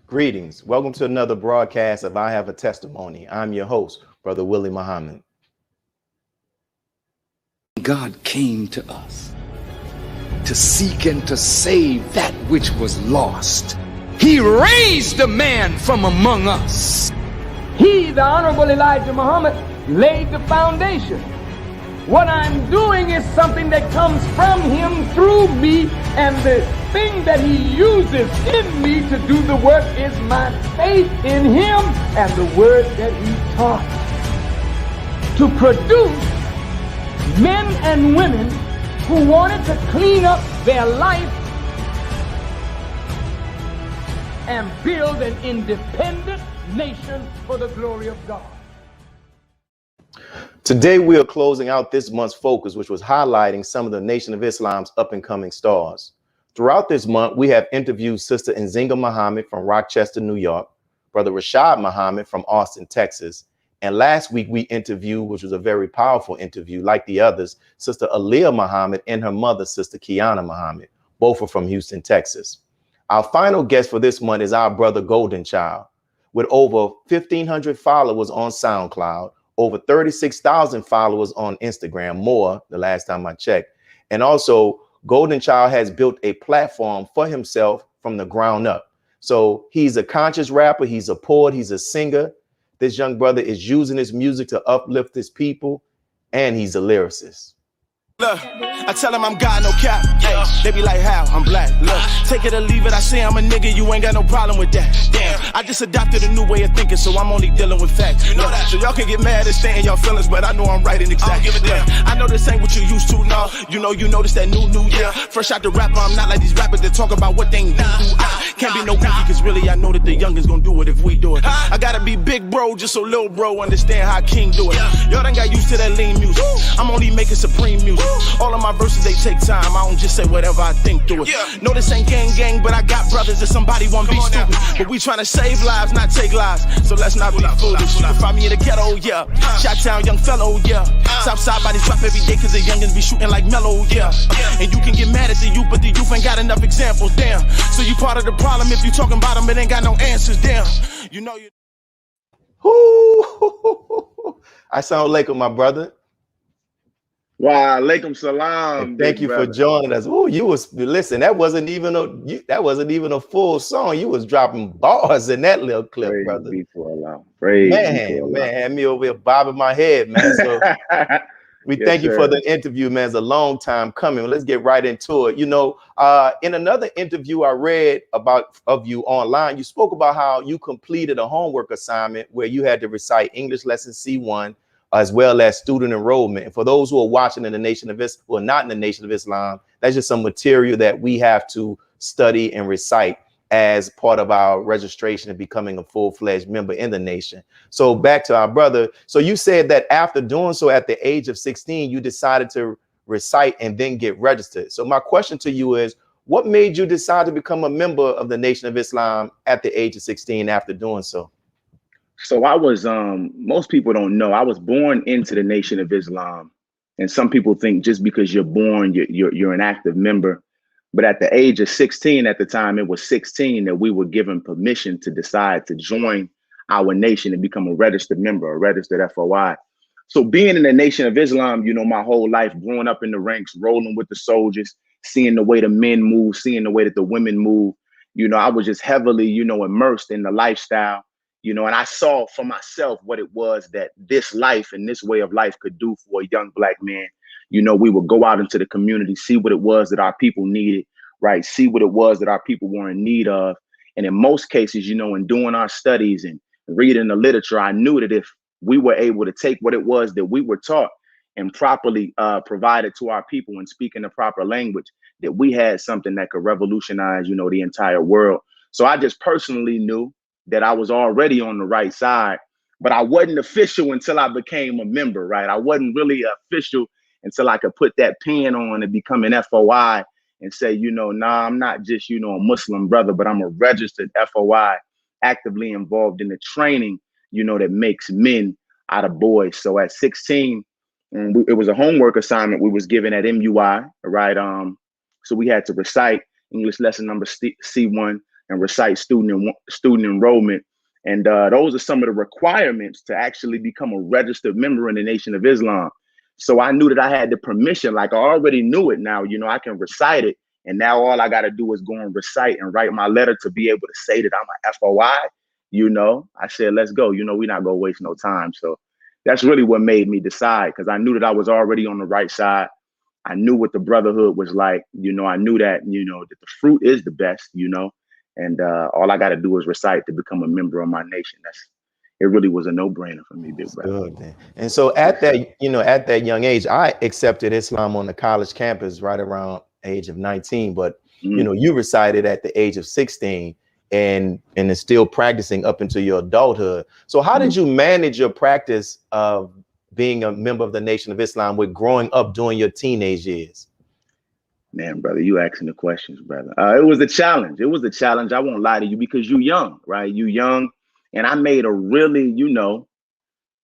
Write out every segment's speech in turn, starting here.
Greetings. Welcome to another broadcast of I Have a Testimony. I'm your host, Brother Willie Muhammad. God came to us to seek and to save that which was lost. He raised a man from among us. He, the Honorable Elijah Muhammad, laid the foundation. What I'm doing is something that comes from him through me, and the thing that he uses in me to do the work is my faith in him and the word that he taught. To produce men and women who wanted to clean up their life and build an independent nation for the glory of God. Today, we are closing out this month's focus, which was highlighting some of the Nation of Islam's up-and-coming stars. Throughout this month, we have interviewed Sister Nzinga Muhammad from Rochester, New York, Brother Rashad Muhammad from Austin, Texas, and last week we interviewed, which was a very powerful interview, like the others, Sister Aaliyah Muhammad and her mother, Sister Kiana Muhammad. Both are from Houston, Texas. Our final guest for this month is our brother Goalden Chyld. With over 1,500 followers on SoundCloud, over 36,000 followers on Instagram, more the last time I checked. And also, Goalden Chyld has built a platform for himself from the ground up. So he's a conscious rapper, he's a poet, he's a singer. This young brother is using his music to uplift his people, and he's a lyricist. Look, I tell them I'm God, no cap. Hey, they be like, how? I'm black. Look, take it or leave it. I say I'm a nigga, you ain't got no problem with that. Damn, I just adopted a new way of thinking, so I'm only dealing with facts. You know that. So y'all can get mad and stay in y'all feelings, but I know I'm right and exact. Give a damn. I know this ain't what you used to, no. You notice that new, yeah. Fresh out the rapper, I'm not like these rappers that talk about what they ain't do. Can't be no beefy, cause really I know that the youngins gonna do it if we do it. I gotta be big bro, just so little bro understand how King do it. Y'all done got used to that lean music. I'm only making supreme music. All of my verses, they take time. I don't just say whatever I think through it. No, this ain't gang, but I got brothers that somebody won't be stupid. But we trying to save lives, not take lives. So let's not be foolish. You can find me in the ghetto, yeah. Shot-town, young fellow, yeah. Southside bodies drop every day cause the youngins be shooting like mellow, yeah. And you can get mad at the youth, but the youth ain't got enough examples, damn. So you part of the problem if you talking about them, it ain't got no answers, damn. You know you. I sound like my brother. Wow, alaikum salam. Thank you for joining us. Oh, you was listen. That wasn't even a full song. You was dropping bars in that little clip, Praise brother. Man, had me over here bobbing my head, man. So we thank you for the interview, man. It's a long time coming. Let's get right into it. You know, in another interview I read of you online, you spoke about how you completed a homework assignment where you had to recite English lesson C1 as well as student enrollment. And for those who are watching in the Nation of Islam, well, not in the Nation of Islam, that's just some material that we have to study and recite as part of our registration and becoming a full-fledged member in the nation. So back to our brother. So you said that after doing so at the age of 16, you decided to recite and then get registered. So my question to you is, what made you decide to become a member of the Nation of Islam at the age of 16 after doing so? So I was, most people don't know, I was born into the Nation of Islam. And some people think just because you're born, you're an active member. But at the age of 16, at the time, it was 16 that we were given permission to decide to join our nation and become a registered member, a registered FOI. So being in the Nation of Islam, you know, my whole life, growing up in the ranks, rolling with the soldiers, seeing the way the men move, seeing the way that the women move, you know, I was just heavily, you know, immersed in the lifestyle. You know, and I saw for myself what it was that this life and this way of life could do for a young black man. You know, we would go out into the community, see what it was that our people needed, right? See what it was that our people were in need of. And in most cases, you know, in doing our studies and reading the literature, I knew that if we were able to take what it was that we were taught and properly provide it to our people and speak in the proper language, that we had something that could revolutionize, you know, the entire world. So I just personally knew that I was already on the right side, but I wasn't official until I became a member, right? I wasn't really official until I could put that pen on and become an FOI and say, you know, nah, I'm not just, you know, a Muslim brother, but I'm a registered FOI, actively involved in the training, you know, that makes men out of boys. So at 16, it was a homework assignment we was given at MUI, right? So we had to recite English lesson number C1, and recite student enrollment. And those are some of the requirements to actually become a registered member in the Nation of Islam. So I knew that I had the permission, like I already knew it now, I can recite it. And now all I got to do is go and recite and write my letter to be able to say that I'm a FOI. I said, let's go, we're not going to waste no time. So that's really what made me decide, because I knew that I was already on the right side. I knew what the brotherhood was like. I knew that, that the fruit is the best, and all I got to do is recite to become a member of my nation. It really was a no-brainer for me, big brother. Good, man. And so at that, at that young age, I accepted Islam on the college campus right around age of 19, but you recited at the age of 16 and is still practicing up into your adulthood. So how did you manage your practice of being a member of the Nation of Islam with growing up during your teenage years? Man, brother, you asking the questions, brother. It was a challenge. It was a challenge. I won't lie to you, because you young, right? You young. And I made a really,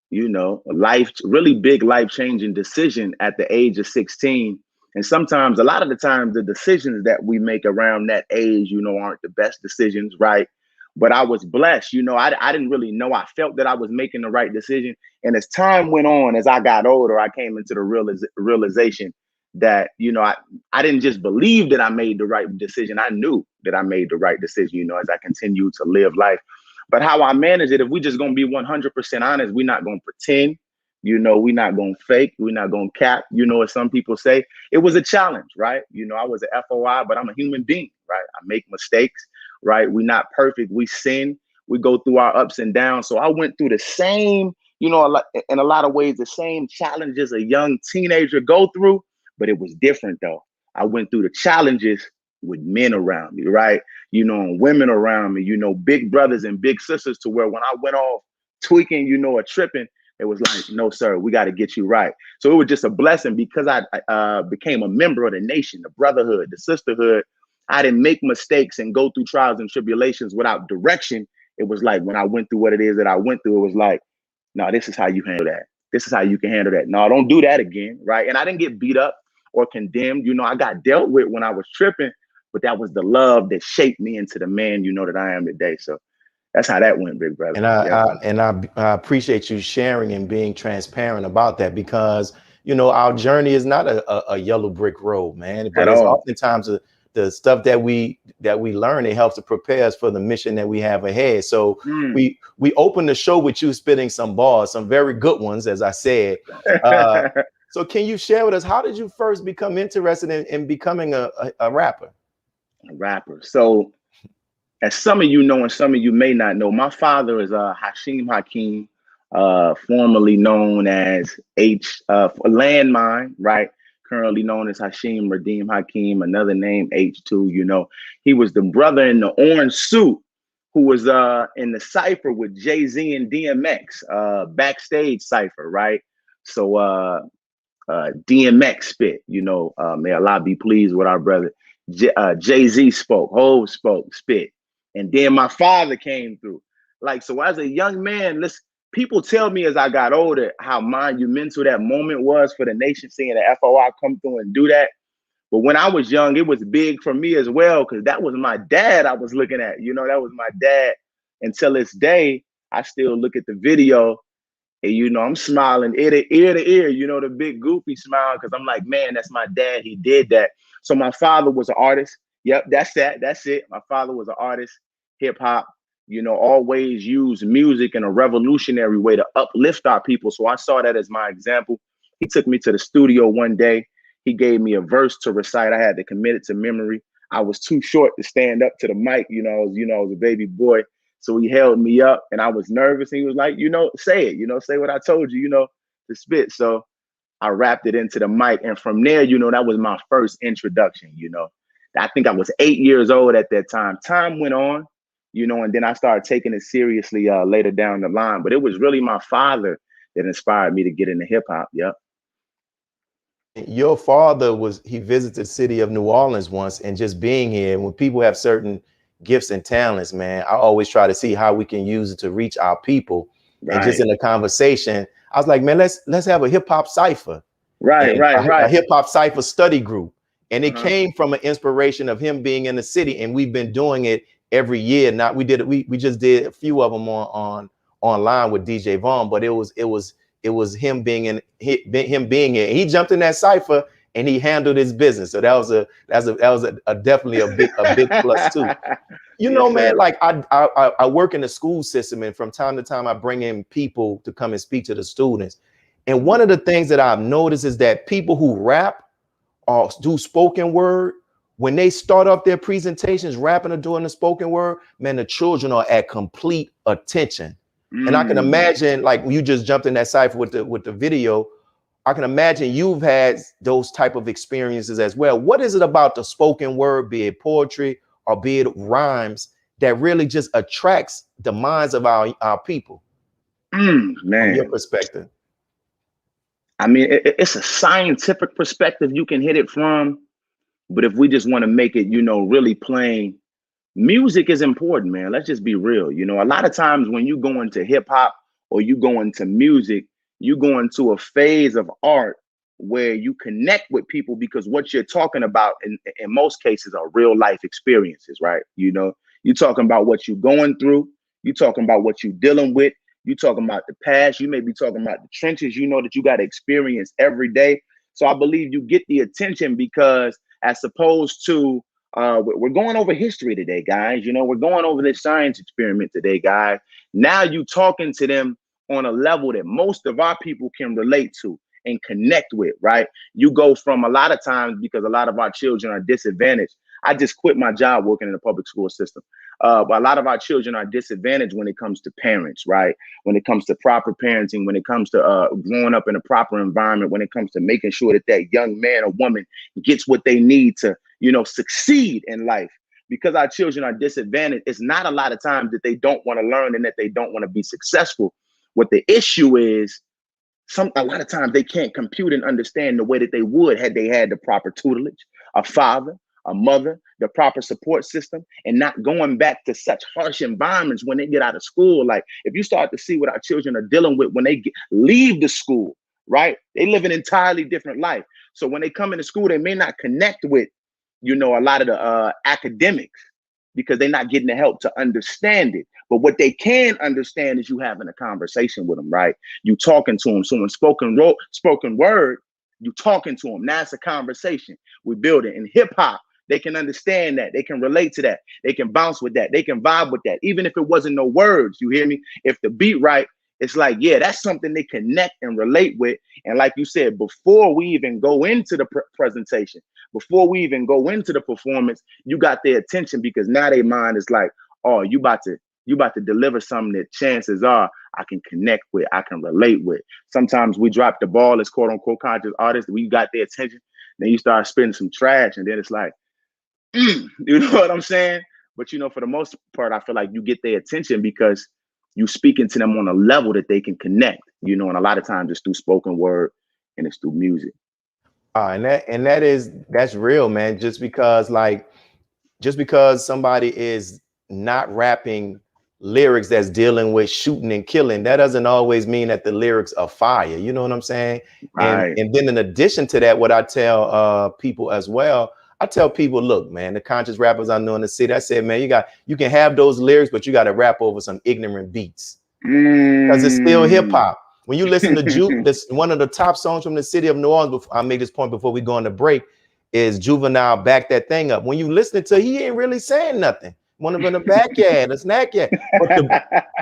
really big life-changing decision at the age of 16. And sometimes, a lot of the times, the decisions that we make around that age, aren't the best decisions, right? But I was blessed. I didn't really know. I felt that I was making the right decision. And as time went on, as I got older, I came into the realization that, I didn't just believe that I made the right decision. I knew that I made the right decision, as I continued to live life. But how I manage it, if we just going to be 100% honest, we're not going to pretend, we're not going to fake, we're not going to cap, as some people say. It was a challenge, right? I was an FOI, but I'm a human being, right? I make mistakes, right? We're not perfect. We sin. We go through our ups and downs. So I went through the same, in a lot of ways, the same challenges a young teenager go through, but it was different though. I went through the challenges with men around me, right? And women around me, big brothers and big sisters, to where when I went off tweaking, or tripping, it was like, no, sir, we got to get you right. So it was just a blessing, because I became a member of the nation, the brotherhood, the sisterhood. I didn't make mistakes and go through trials and tribulations without direction. It was like, when I went through what it is that I went through, it was like, no, this is how you handle that. This is how you can handle that. No, don't do that again, right? And I didn't get beat up or condemned. I got dealt with when I was tripping, but that was the love that shaped me into the man, that I am today. So that's how that went, big brother. And I appreciate you sharing and being transparent about that, because, our journey is not a yellow brick road, man. But it's oftentimes the stuff that we learn, it helps to prepare us for the mission that we have ahead. So we opened the show with you spitting some bars, some very good ones, as I said. So can you share with us, how did you first become interested in becoming a rapper? A rapper. So, as some of you know and some of you may not know, my father is Hashim Hakeem, formerly known as Landmine, right? Currently known as Hashim Radim Hakeem, another name H2. He was the brother in the orange suit who was in the cipher with Jay-Z and DMX, backstage cipher, right? So DMX spit, may Allah be pleased with our brother. Jay-Z spoke, Hov spoke, spit. And then my father came through. Like, so as a young man, people tell me as I got older how monumental that moment was for the nation, seeing the FOI come through and do that. But when I was young, it was big for me as well, because that was my dad I was looking at. That was my dad. Until this day, I still look at the video and, I'm smiling ear to ear, the big goofy smile, because I'm like, man, that's my dad. He did that. So my father was an artist. Yep, that's that. That's it. My father was an artist, hip hop, always used music in a revolutionary way to uplift our people. So I saw that as my example. He took me to the studio one day. He gave me a verse to recite. I had to commit it to memory. I was too short to stand up to the mic. I was a baby boy. So he held me up and I was nervous. And he was like, say it, say what I told you, to spit. So I rapped it into the mic. And from there, that was my first introduction, I think I was 8 years old at that time. Time went on, and then I started taking it seriously later down the line. But it was really my father that inspired me to get into hip hop. Yep. Your father he visited the city of New Orleans once, and just being here, when people have certain gifts and talents, man, I always try to see how we can use it to reach our people. Right. And just in the conversation, I was like, man, let's have a hip hop cipher. Right. A hip hop cipher study group. And it came from an inspiration of him being in the city. And we've been doing it every year. Now we just did a few of them online with DJ Vaughn, but it was him being in he jumped in that cipher and he handled his business. So that was definitely a big plus too. You know, man, like I work in the school system, and from time to time I bring in people to come and speak to the students. And one of the things that I've noticed is that people who rap or do spoken word, when they start off their presentations rapping or doing the spoken word, man, the children are at complete attention. And I can imagine, like, you just jumped in that cipher with the video. I can imagine you've had those type of experiences as well. What is it about the spoken word, be it poetry or be it rhymes, that really just attracts the minds of our people? Man, from your perspective. I mean, it's a scientific perspective you can hit it from, but if we just want to make it, you know, really plain, music is important, man. Let's just be real. You know, a lot of times when you go into hip hop or you go into music, you go into a phase of art where you connect with people because what you're talking about in most cases are real life experiences, right? You know, you're talking about what you're going through. You're talking about what you're dealing with. You're talking about the past. You may be talking about the trenches, you know, that you got to experience every day. So I believe you get the attention because as opposed to, we're going over history today, guys. You know, we're going over this science experiment today, guys. Now you talking to them on a level that most of our people can relate to and connect with, right? You go from a lot of times, because a lot of our children are disadvantaged. I just quit my job working in the public school system. But a lot of our children are disadvantaged when it comes to parents, right? When it comes to proper parenting, when it comes to growing up in a proper environment, when it comes to making sure that that young man or woman gets what they need to, you know, succeed in life. Because our children are disadvantaged, it's not a lot of times that they don't want to learn and that they don't want to be successful. What the issue is, a lot of times they can't compute and understand the way that they would had they had the proper tutelage, a father, a mother, the proper support system, and not going back to such harsh environments when they get out of school. Like if you start to see what our children are dealing with when they leave the school, right? They live an entirely different life. So when they come into school, they may not connect with, you know, a lot of the academics because they're not getting the help to understand it. But what they can understand is you having a conversation with them, right? You talking to them. So in spoken word, you talking to them. Now it's a conversation. We build it. In hip hop, they can understand that. They can relate to that. They can bounce with that. They can vibe with that. Even if it wasn't no words, you hear me? If the beat right, it's like, yeah, that's something they connect and relate with. And like you said, before we even go into the presentation, before we even go into the performance, you got their attention because now their mind is like, oh, you about to deliver something that chances are I can connect with, I can relate with. Sometimes we drop the ball as quote unquote conscious artists. We got their attention. Then you start spitting some trash and then it's like, you know what I'm saying? But, you know, for the most part, I feel like you get their attention because you speaking to them on a level that they can connect, you know, and a lot of times it's through spoken word and it's through music. That's real, man. Just because somebody is not rapping lyrics that's dealing with shooting and killing, that doesn't always mean that the lyrics are fire. You know what I'm saying? Right. And then in addition to that, what I tell people as well, I tell people, look, man, the conscious rappers I know in the city, I said, man, you can have those lyrics, but you got to rap over some ignorant beats because it's still hip hop. When you listen to Juke, that's one of the top songs from the city of New Orleans. I made this point before we go on the break, is Juvenile Back That Thing Up. When you listen to, he ain't really saying nothing. Want to in the backyard, a snack yard,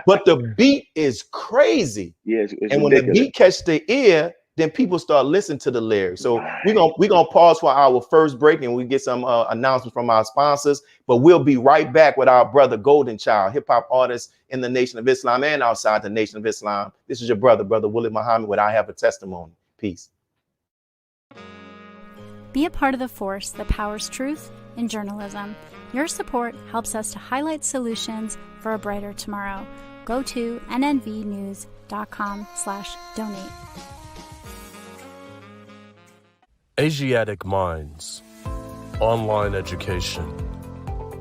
but the beat is crazy. Yes, and when the beat catch the ear, then people start listening to the lyrics. So we're gonna pause for our first break and we get some announcements from our sponsors. But we'll be right back with our brother Goalden Chyld, hip hop artist in the Nation of Islam and outside the Nation of Islam. This is your brother Willie Muhammad with I Have a Testimony. Peace. Be a part of the force that powers truth in journalism. Your support helps us to highlight solutions for a brighter tomorrow. Go to nnvnews.com/donate. Asiatic Minds, online education,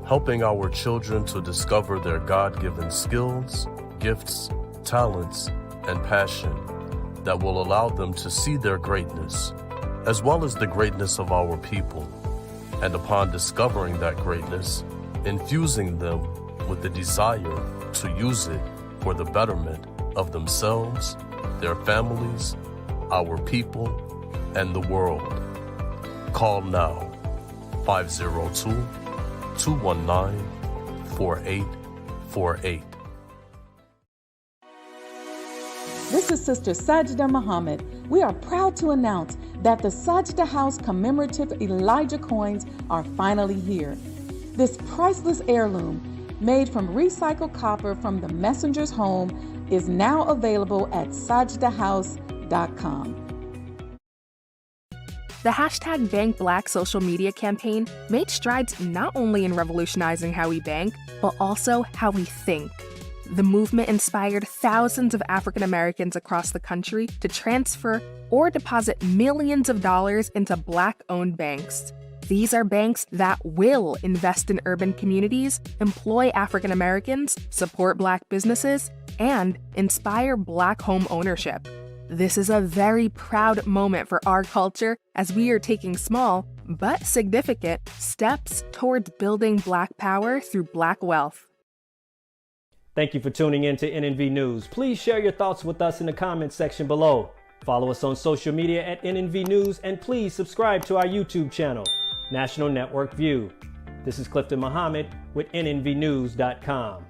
helping our children to discover their God-given skills, gifts, talents, and passion that will allow them to see their greatness, as well as the greatness of our people, and upon discovering that greatness, infusing them with the desire to use it for the betterment of themselves, their families, our people, and the world. Call now 502-219-4848. This is Sister Sajda Muhammad. We are proud to announce that the Sajda House commemorative Elijah coins are finally here. This priceless heirloom, made from recycled copper from the messenger's home, is now available at sajdahouse.com. The hashtag Bank Black social media campaign made strides not only in revolutionizing how we bank, but also how we think. The movement inspired thousands of African Americans across the country to transfer or deposit millions of dollars into Black-owned banks. These are banks that will invest in urban communities, employ African Americans, support Black businesses, and inspire Black home ownership. This is a very proud moment for our culture as we are taking small, but significant, steps towards building Black power through Black wealth. Thank you for tuning in to NNV News. Please share your thoughts with us in the comments section below. Follow us on social media at NNV News, and please subscribe to our YouTube channel, National Network View. This is Clifton Muhammad with NNVnews.com.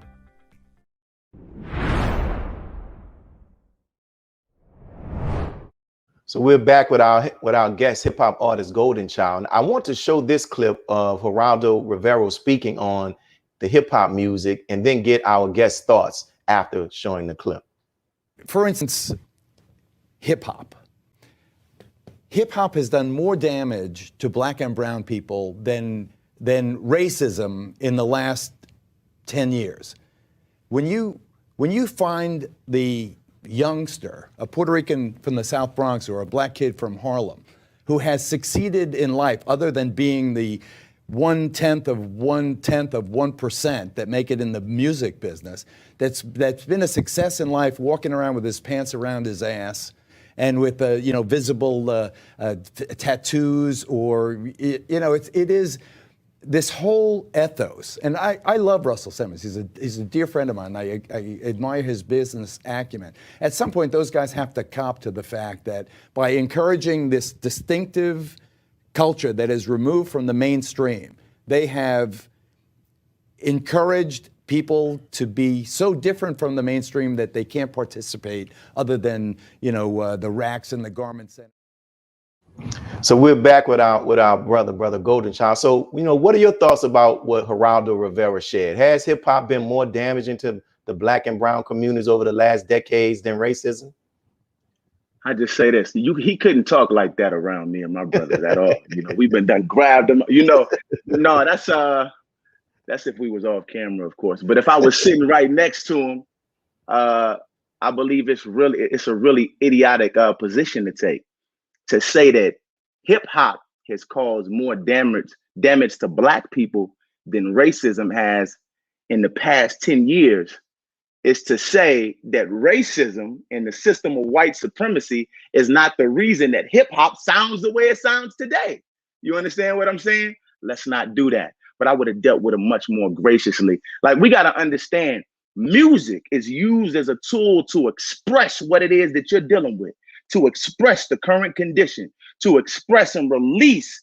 So we're back with our guest, hip hop artist Goalden Chyld. I want to show this clip of Geraldo Rivera speaking on the hip hop music, and then get our guest thoughts after showing the clip. For instance, hip hop. Hip hop has done more damage to Black and brown people than racism in the last 10 years. When you find the youngster, a Puerto Rican from the South Bronx or a Black kid from Harlem, who has succeeded in life other than being the 1/10 of 1% that make it in the music business, that's been a success in life, walking around with his pants around his ass and with visible tattoos, or it is this whole ethos. And I love Russell Simmons. He's a dear friend of mine. I admire his business acumen. At some point, those guys have to cop to the fact that by encouraging this distinctive culture that is removed from the mainstream, they have encouraged people to be so different from the mainstream that they can't participate other than, the racks and the garments. So we're back with our brother Goalden Chyld. So, what are your thoughts about what Geraldo Rivera shared? Has hip hop been more damaging to the Black and brown communities over the last decades than racism? I just say this: he couldn't talk like that around me and my brothers at all. We've been done grabbed him. No, that's if we was off camera, of course. But if I was sitting right next to him, I believe it's a really idiotic position to take, to say that hip hop has caused more damage to Black people than racism has in the past 10 years. Is to say that racism and the system of white supremacy is not the reason that hip hop sounds the way it sounds today. You understand what I'm saying? Let's not do that. But I would have dealt with it much more graciously. Like, we got to understand, music is used as a tool to express what it is that you're dealing with, to express the current condition, to express and release,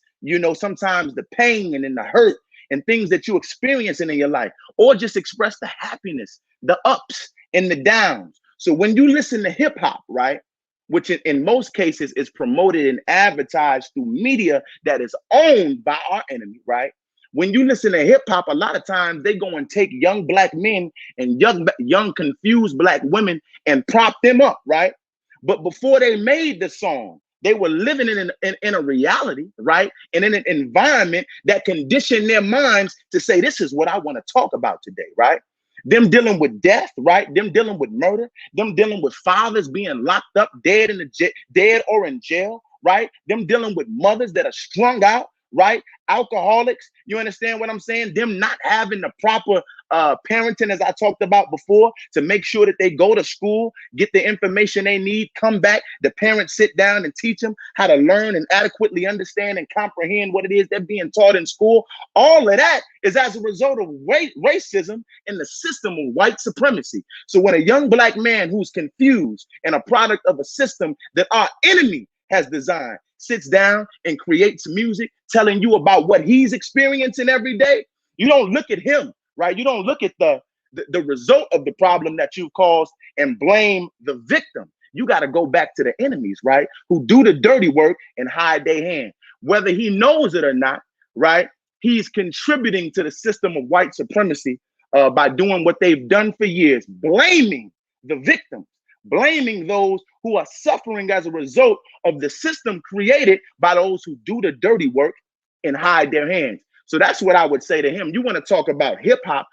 sometimes the pain and the hurt and things that you're experiencing in your life, or just express the happiness, the ups and the downs. So when you listen to hip hop, right, which in most cases is promoted and advertised through media that is owned by our enemy, right? When you listen to hip hop, a lot of times they go and take young Black men and young confused Black women and prop them up, right? But before they made the song, they were living in a reality, right? And in an environment that conditioned their minds to say, this is what I want to talk about today, right? Them dealing with death, right? Them dealing with murder, them dealing with fathers being locked up, dead or in jail, right? Them dealing with mothers that are strung out, right? Alcoholics, you understand what I'm saying? Them not having the proper parenting, as I talked about before, to make sure that they go to school, get the information they need, come back, the parents sit down and teach them how to learn and adequately understand and comprehend what it is they're being taught in school. All of that is as a result of racism and the system of white supremacy. So when a young black man who's confused and a product of a system that our enemy has designed sits down and creates music telling you about what he's experiencing every day, you don't look at him, right? You don't look at the result of the problem that you've caused and blame the victim. You got to go back to the enemies, right? Who do the dirty work and hide their hand. Whether he knows it or not, right? He's contributing to the system of white supremacy by doing what they've done for years, blaming the victims, blaming those who are suffering as a result of the system created by those who do the dirty work and hide their hands. So that's what I would say to him. You want to talk about hip hop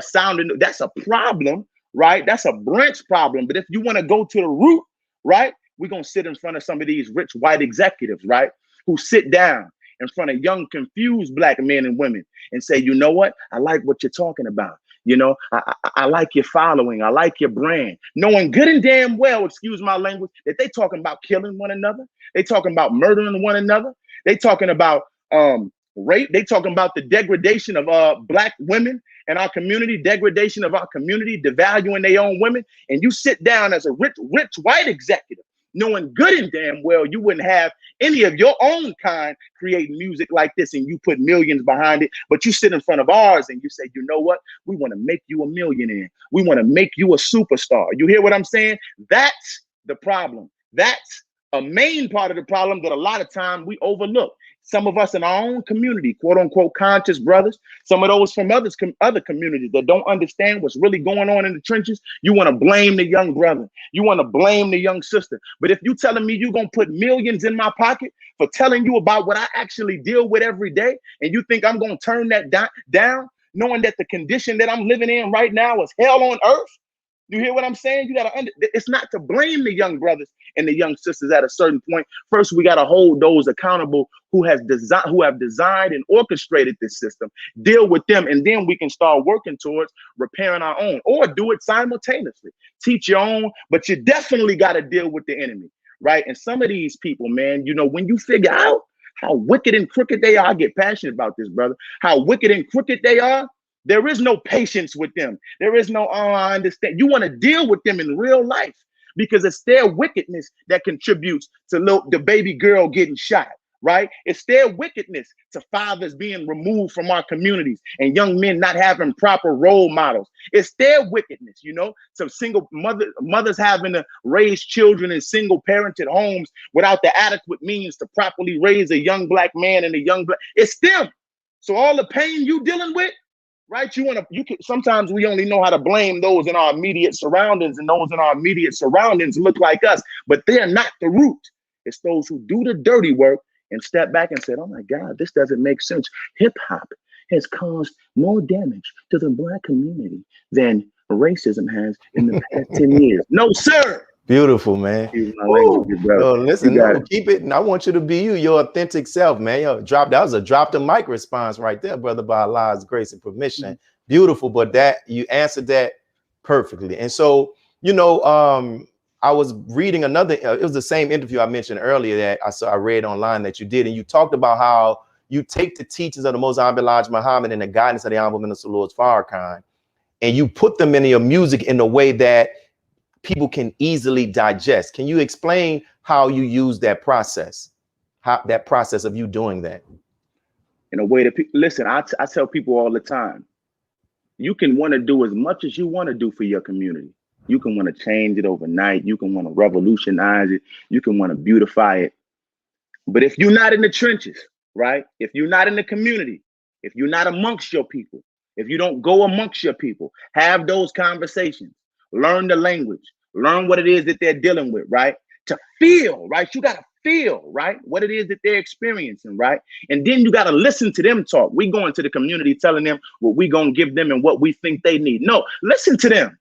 sounding, that's a problem, right? That's a branch problem. But if you want to go to the root, right, we're going to sit in front of some of these rich white executives, right, who sit down in front of young, confused black men and women and say, you know what? I like what you're talking about. You know, I like your following. I like your brand. Knowing good and damn well, excuse my language, that they talking about killing one another. They talking about murdering one another. They talking about rape. They talking about the degradation of black women in our community, degradation of our community, devaluing their own women. And you sit down as a rich white executive, knowing good and damn well you wouldn't have any of your own kind creating music like this and you put millions behind it, but you sit in front of ours and you say, you know what? We want to make you a millionaire. We want to make you a superstar. You hear what I'm saying? That's the problem. That's a main part of the problem that a lot of time we overlook. Some of us in our own community, quote unquote, conscious brothers, some of those from other communities that don't understand what's really going on in the trenches, you want to blame the young brother. You want to blame the young sister. But if you telling me you're going to put millions in my pocket for telling you about what I actually deal with every day, and you think I'm going to turn that down, knowing that the condition that I'm living in right now is hell on earth, you hear what I'm saying? You got to it's not to blame the young brothers and the young sisters at a certain point. First, we got to hold those accountable who have designed and orchestrated this system, deal with them, and then we can start working towards repairing our own, or do it simultaneously. Teach your own, but you definitely got to deal with the enemy, right? And some of these people, man, you know, when you figure out how wicked and crooked they are, I get passionate about this, brother, how wicked and crooked they are, there is no patience with them. There is no, oh, I understand. You want to deal with them in real life because it's their wickedness that contributes to the baby girl getting shot, right? It's their wickedness to fathers being removed from our communities and young men not having proper role models. It's their wickedness, you know, to single mothers having to raise children in single parented homes without the adequate means to properly raise a young black man and a young black. It's them. So all the pain you dealing with, right? Sometimes we only know how to blame those in our immediate surroundings, and those in our immediate surroundings look like us, but they're not the root. It's those who do the dirty work and step back and said, oh my God, this doesn't make sense. Hip hop has caused more damage to the black community than racism has in the past 10 years. No, sir. Beautiful, man. Yo, listen, keep it. And I want you to be you, your authentic self, man. Yo, that was a drop the mic response right there, brother, by Allah's grace and permission. Mm-hmm. Beautiful, but that you answered that perfectly. And so, you know, I was reading another, it was the same interview I mentioned earlier that I read online that you did, and you talked about how you take the teachings of the Most Honorable Elijah Muhammad and the guidance of the Honorable Minister Louis Farrakhan, and you put them in your music in a way that people can easily digest. Can you explain how you use that process, that process of you doing that? In a way that listen, I tell people all the time, you can want to do as much as you want to do for your community. You can want to change it overnight. You can want to revolutionize it. You can want to beautify it. But if you're not in the trenches, right? If you're not in the community, if you're not amongst your people, if you don't go amongst your people, have those conversations, learn the language, learn what it is that they're dealing with, right? To feel, right? You got to feel, right? What it is that they're experiencing, right? And then you got to listen to them talk. We go into the community telling them what we going to give them and what we think they need. No, listen to them.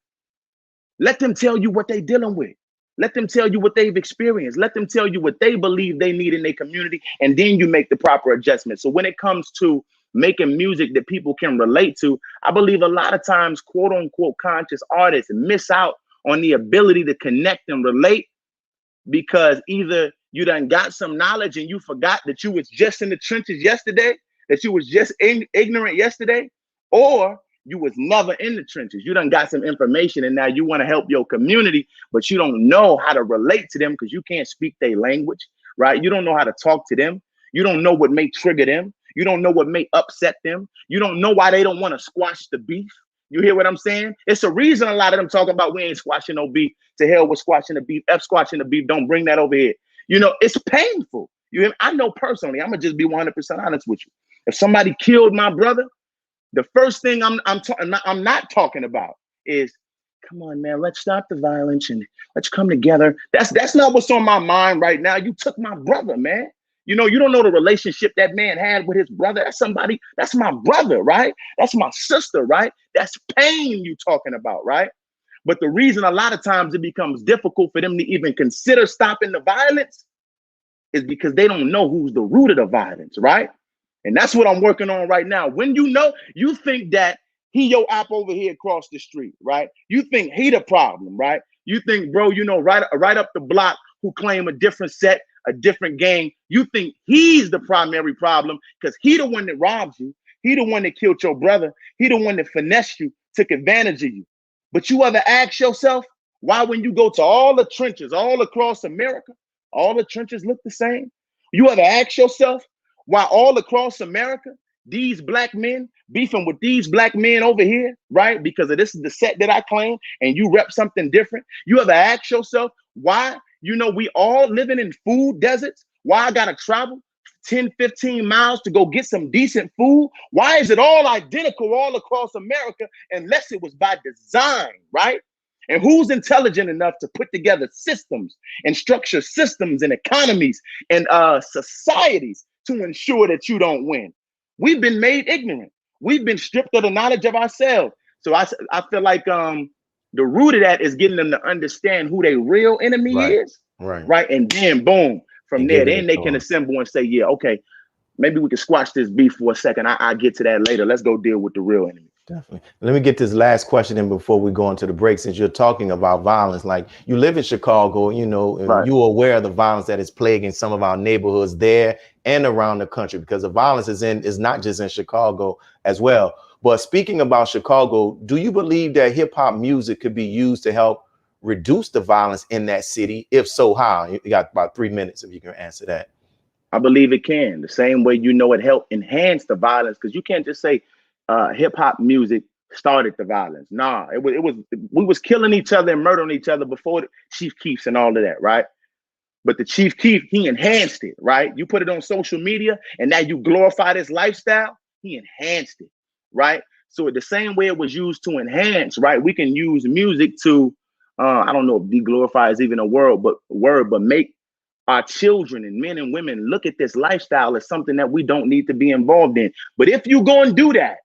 Let them tell you what they're dealing with. Let them tell you what they've experienced. Let them tell you what they believe they need in their community. And then you make the proper adjustments. So when it comes to making music that people can relate to, I believe a lot of times, quote unquote, conscious artists miss out on the ability to connect and relate, because either you done got some knowledge and you forgot that you was just in the trenches yesterday, that you was just ignorant yesterday, or you was never in the trenches. You done got some information and now you want to help your community, but you don't know how to relate to them because you can't speak their language, right? You don't know how to talk to them. You don't know what may trigger them. You don't know what may upset them. You don't know why they don't want to squash the beef. You hear what I'm saying? It's a reason a lot of them talking about we ain't squashing no beef. To hell with squashing the beef. F squashing the beef. Don't bring that over here. You know, it's painful. You hear me? I know personally, I'm gonna just be 100% honest with you. If somebody killed my brother, the first thing I'm not talking about is, come on, man, let's stop the violence and let's come together. That's not what's on my mind right now. You took my brother, man. You know, you don't know the relationship that man had with his brother. That's somebody, that's my brother, right? That's my sister, right? That's pain you talking about, right? But the reason a lot of times it becomes difficult for them to even consider stopping the violence is because they don't know who's the root of the violence, right? And that's what I'm working on right now. When you know, you think that he your op over here across the street, right? You think he the problem, right? You think, bro, you know, right up the block who claim a different set, a different gang. You think he's the primary problem because he the one that robs you. He the one that killed your brother. He the one that finessed you, took advantage of you. But you ever ask yourself why when you go to all the trenches all across America, all the trenches look the same? You ever ask yourself why all across America, these black men beefing with these black men over here, right? Because of this is the set that I claim and you rep something different. You ever ask yourself why, you know, we all living in food deserts? Why I gotta travel 10, 15 miles to go get some decent food? Why is it all identical all across America unless it was by design, right? And who's intelligent enough to put together systems and structure systems and economies and societies to ensure that you don't win? We've been made ignorant. We've been stripped of the knowledge of ourselves. So I feel like the root of that is getting them to understand who their real enemy is. Right. And then boom, from there, then they can assemble and say, yeah, okay, maybe we can squash this beef for a second. I'll get to that later. Let's go deal with the real enemy. Definitely. Let me get this last question in before we go into the break. Since you're talking about violence, like you live in Chicago, you know, and you're aware of the violence that is plaguing some of our neighborhoods there and around the country, because the violence is not just in Chicago as well. But speaking about Chicago, do you believe that hip hop music could be used to help reduce the violence in that city? If so, how? You got about 3 minutes if you can answer that. I believe it can. The same way, you know, it helped enhance the violence, because you can't just say hip hop music started the violence. Nah, we was killing each other and murdering each other before the Chief Keefs and all of that, right? But the Chief Keef, he enhanced it, right? You put it on social media and now you glorify this lifestyle. He enhanced it, right? So the same way it was used to enhance, right? We can use music to, I don't know if de-glorify is even a word, but make our children and men and women look at this lifestyle as something that we don't need to be involved in. But if you go and do that,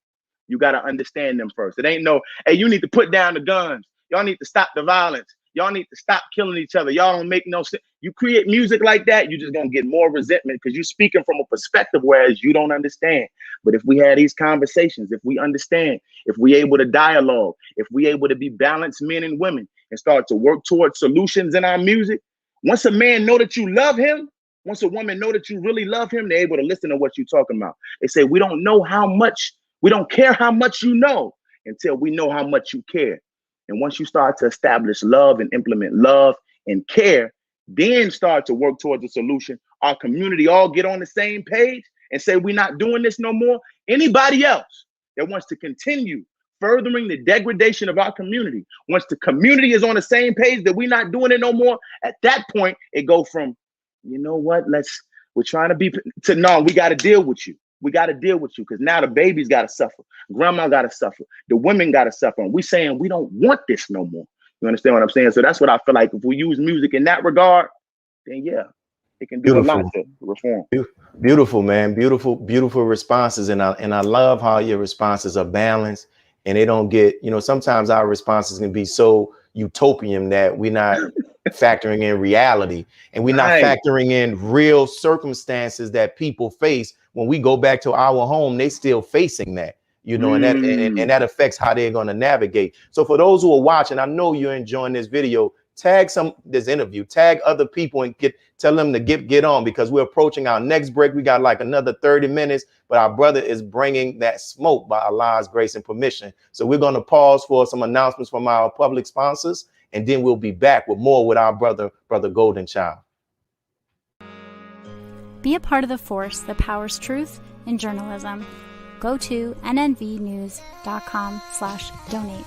you got to understand them first. It ain't no, hey, you need to put down the guns. Y'all need to stop the violence. Y'all need to stop killing each other. Y'all don't make no sense. You create music like that, you're just going to get more resentment because you're speaking from a perspective, whereas you don't understand. But if we had these conversations, if we understand, if we able to dialogue, if we able to be balanced men and women and start to work towards solutions in our music, once a man know that you love him, once a woman know that you really love him, they're able to listen to what you're talking about. They say, we don't know how much, we don't care how much you know until we know how much you care. And once you start to establish love and implement love and care, then start to work towards a solution, our community all get on the same page and say, we're not doing this no more. Anybody else that wants to continue furthering the degradation of our community, once the community is on the same page that we're not doing it no more, at that point, it go from, you know what, we're trying to be, to no, we got to deal with you. We got to deal with you because now the babies got to suffer. Grandma got to suffer. The women got to suffer. And we saying we don't want this no more. You understand what I'm saying? So that's what I feel like. If we use music in that regard, then yeah, it can do a lot to reform. Beautiful, man. Beautiful, beautiful responses. And I love how your responses are balanced and they don't get, you know, sometimes our responses can be so utopian that we're not factoring in reality, and we're not factoring in real circumstances that people face. When we go back to our home, they still facing that, you know, and that affects how they're going to navigate. So for those who are watching, I know you're enjoying this video. Tag this interview, tag other people, and tell them to get on, because we're approaching our next break. We got like another 30 minutes, but our brother is bringing that smoke by Allah's grace and permission. So we're going to pause for some announcements from our public sponsors, and then we'll be back with more with our brother Goalden Chyld. Be a part of the force that powers truth in journalism. Go to nnvnews.com/donate.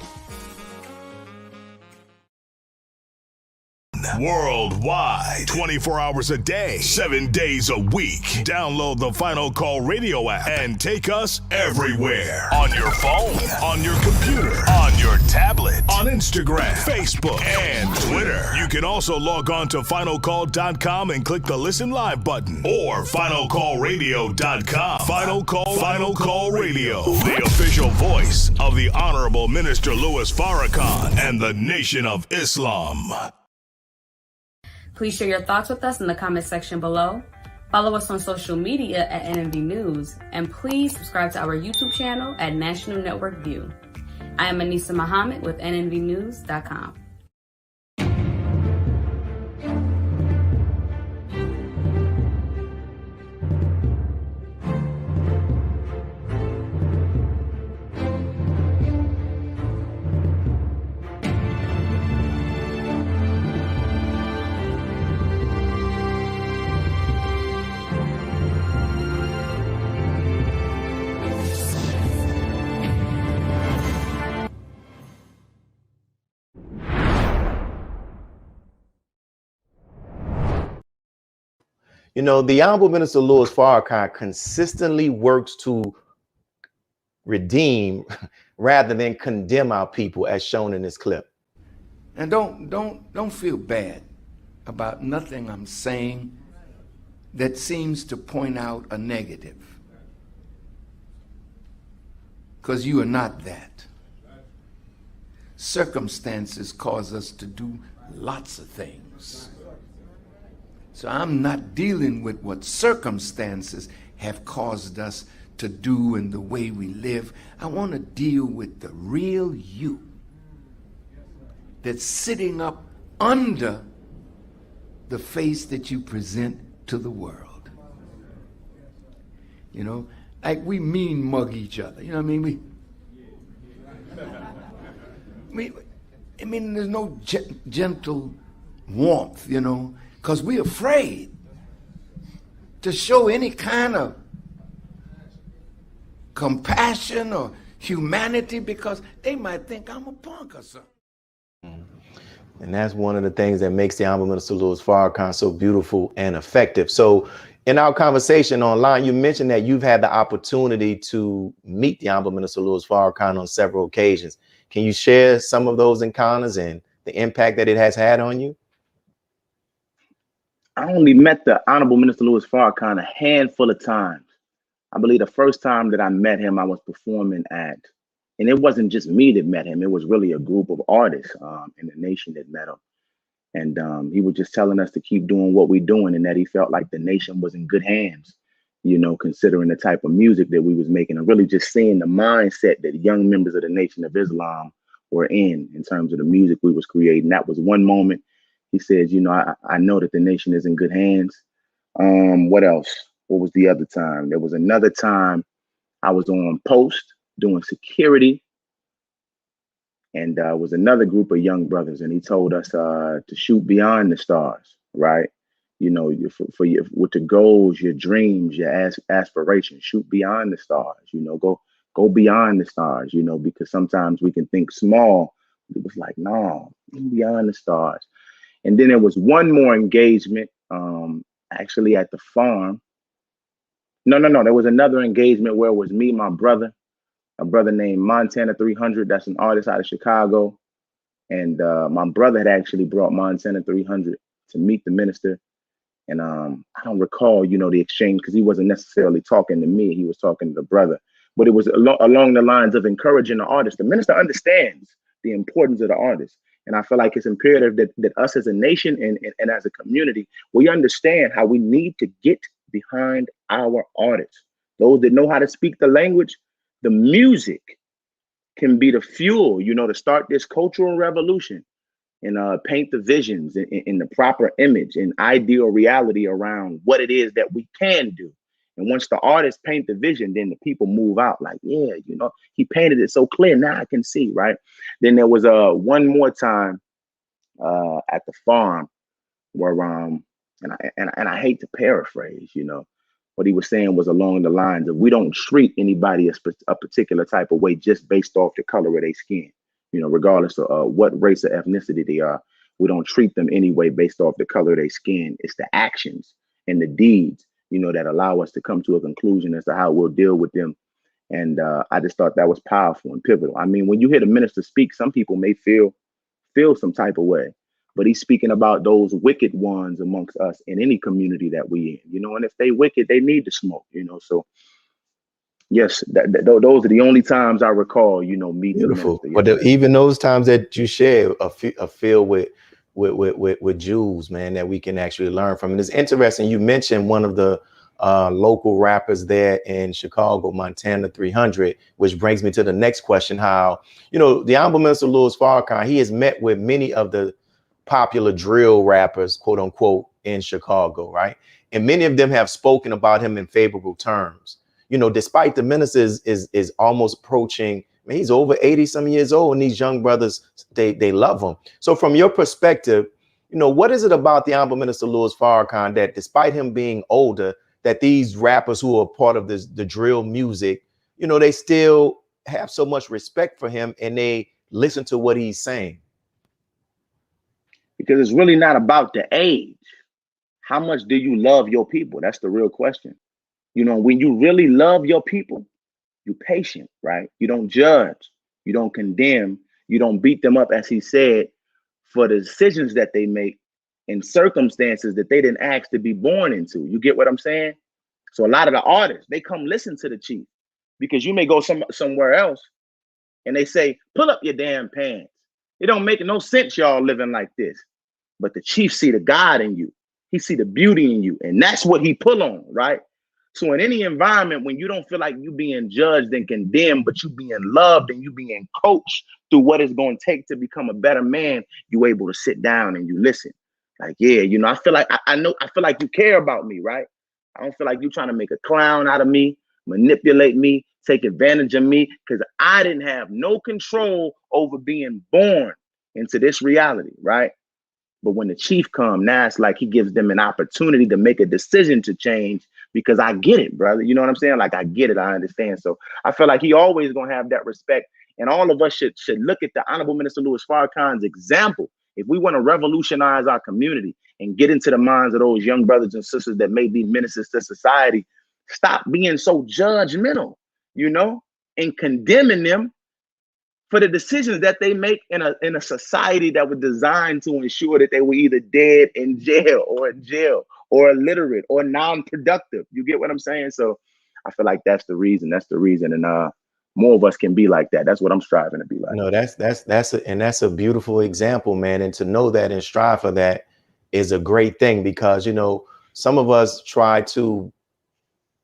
Worldwide, 24 hours a day, 7 days a week. Download the Final Call Radio app and take us everywhere. On your phone, on your computer, on your tablet, on Instagram, Facebook, and Twitter. You can also log on to finalcall.com and click the Listen Live button, or finalcallradio.com. Final Call Radio, the official voice of the Honorable Minister Louis Farrakhan and the Nation of Islam. Please share your thoughts with us in the comment section below. Follow us on social media at NNV News, and please subscribe to our YouTube channel at National Network View. I am Willie Muhammad with nnvnews.com. You know, the Honorable Minister Louis Farrakhan consistently works to redeem rather than condemn our people, as shown in this clip. And don't feel bad about nothing I'm saying that seems to point out a negative, because you are not that. Circumstances cause us to do lots of things. So I'm not dealing with what circumstances have caused us to do and the way we live. I want to deal with the real you that's sitting up under the face that you present to the world. You know, like we mean mug each other. You know what I mean? There's no gentle warmth, you know, because we're afraid to show any kind of compassion or humanity, because they might think I'm a punk or something. And that's one of the things that makes the Honorable Minister Louis Farrakhan so beautiful and effective. So in our conversation online, you mentioned that you've had the opportunity to meet the Honorable Minister Louis Farrakhan on several occasions. Can you share some of those encounters and the impact that it has had on you? I only met the Honorable Minister Louis Farrakhan a handful of times. I believe the first time that I met him, I was performing at, and it wasn't just me that met him. It was really a group of artists in the nation that met him. And he was just telling us to keep doing what we're doing, and that he felt like the nation was in good hands, you know, considering the type of music that we was making, and really just seeing the mindset that young members of the Nation of Islam were in terms of the music we was creating. That was one moment. He says, you know, I know that the nation is in good hands. What else? What was the other time? There was another time I was on post doing security, and was another group of young brothers, and he told us to shoot beyond the stars, right? You know, for your, with the goals, your dreams, your aspirations, shoot beyond the stars. You know, go beyond the stars. You know, because sometimes we can think small. It was like, no, beyond the stars. And then there was one more engagement, actually at the farm. No. There was another engagement where it was me, my brother, a brother named Montana 300. That's an artist out of Chicago. And my brother had actually brought Montana 300 to meet the minister. And I don't recall, you know, the exchange, because he wasn't necessarily talking to me. He was talking to the brother. But it was along the lines of encouraging the artist. The minister understands the importance of the artist. And I feel like it's imperative that us as a nation and as a community, we understand how we need to get behind our artists. Those that know how to speak the language, the music can be the fuel, to start this cultural revolution and paint the visions in the proper image and ideal reality around what it is that we can do. And once the artists paint the vision, then the people move out like, yeah, he painted it so clear. Now I can see, right? Then there was one more time at the farm where and I hate to paraphrase, what he was saying was along the lines of, we don't treat anybody a particular type of way just based off the color of their skin, regardless of what race or ethnicity they are. We don't treat them anyway based off the color of their skin. It's the actions and the deeds, that allow us to come to a conclusion as to how we'll deal with them. And I just thought that was powerful and pivotal. I mean, when you hear the minister speak, some people may feel some type of way, but he's speaking about those wicked ones amongst us in any community that we in, and if they wicked, they need to smoke, so yes, those are the only times I recall, meeting Beautiful. the minister. But even those times that you share are filled with jewels, man, that we can actually learn from. And it's interesting, you mentioned one of the local rappers there in Chicago, Montana 300, which brings me to the next question, how, the Honorable Minister Louis Farrakhan, he has met with many of the popular drill rappers, quote unquote, in Chicago, right? And many of them have spoken about him in favorable terms. Despite the minister is almost approaching, he's over 80 some years old, and these young brothers, they love him. So from your perspective, what is it about the Honorable Minister Louis Farrakhan that, despite him being older, that these rappers who are part of the drill music, they still have so much respect for him and they listen to what he's saying? Because it's really not about the age. How much do you love your people? That's the real question. When you really love your people, you're patient, right? You don't judge, you don't condemn, you don't beat them up, as he said, for the decisions that they make in circumstances that they didn't ask to be born into. You get what I'm saying? So a lot of the artists, they come listen to the chief, because you may go somewhere else and they say, pull up your damn pants. It don't make no sense y'all living like this. But the chief see the God in you. He see the beauty in you. And that's what he pull on, right? So in any environment, when you don't feel like you being judged and condemned, but you being loved and you being coached through what it's going to take to become a better man, you able to sit down and you listen. Like, yeah, I feel like I feel like you care about me, right? I don't feel like you trying to make a clown out of me, manipulate me, take advantage of me, because I didn't have no control over being born into this reality, right? But when the chief come, now it's like he gives them an opportunity to make a decision to change, because I get it, brother. You know what I'm saying? Like, I get it. I understand. So I feel like he always going to have that respect. And all of us should look at the Honorable Minister Louis Farrakhan's example. If we want to revolutionize our community and get into the minds of those young brothers and sisters that may be ministers to society, stop being so judgmental, and condemning them for the decisions that they make in a society that was designed to ensure that they were either dead in jail or illiterate or non-productive. You get what I'm saying? So I feel like that's the reason. And more of us can be like that. That's what I'm striving to be like. No, that's a beautiful example, man. And to know that and strive for that is a great thing, because, some of us try to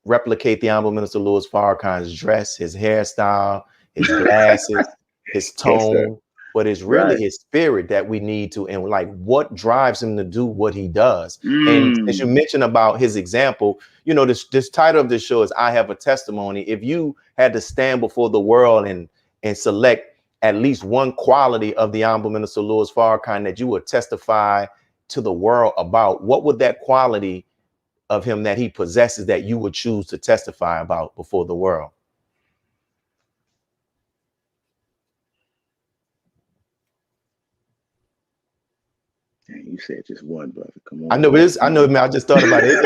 replicate the Honorable Minister Louis Farrakhan's dress, his hairstyle, his glasses, his tone, but it's really his spirit that we need to, and like what drives him to do what he does. And as you mentioned about his example, this title of this show is I Have a Testimony. If you had to stand before the world and select at least one quality of the Honorable Minister Louis Farrakhan that you would testify to the world about, what would that quality of him that he possesses that you would choose to testify about before the world? You said just one, brother. Come on. I know, man. I just thought about it.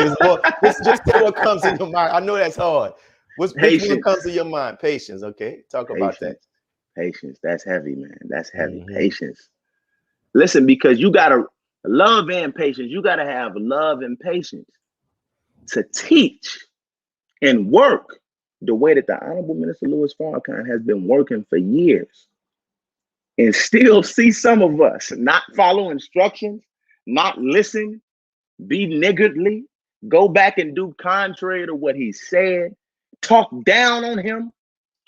It's just what comes in your mind. I know that's hard. Which one comes to your mind? Patience. Okay, talk about that. Patience. That's heavy, man. That's heavy. Patience. Listen, because you gotta love and patience. You gotta have love and patience to teach and work the way that the Honorable Minister Louis Farrakhan has been working for years. and still see some of us not follow instructions, not listen, be niggardly, go back and do contrary to what he said, talk down on him,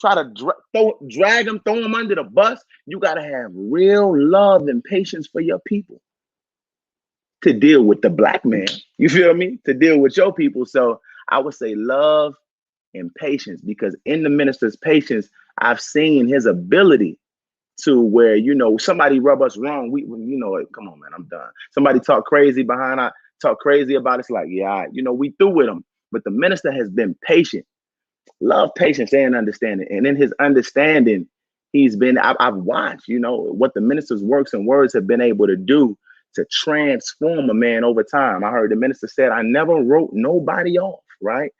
try to drag him, throw him under the bus. You got to have real love and patience for your people to deal with the black man. You feel me? To deal with your people. So I would say love and patience, because in the minister's patience, I've seen his ability to where, you know, somebody rub us wrong. We, you know, come on, man, I'm done. Somebody talk crazy talk crazy about it. It's like, yeah, you know, we through with them. But the minister has been patient. Love, patience, and understanding. And in his understanding, I've watched, you know, what the minister's works and words have been able to do to transform a man over time. I heard the minister said, I never wrote nobody off, right?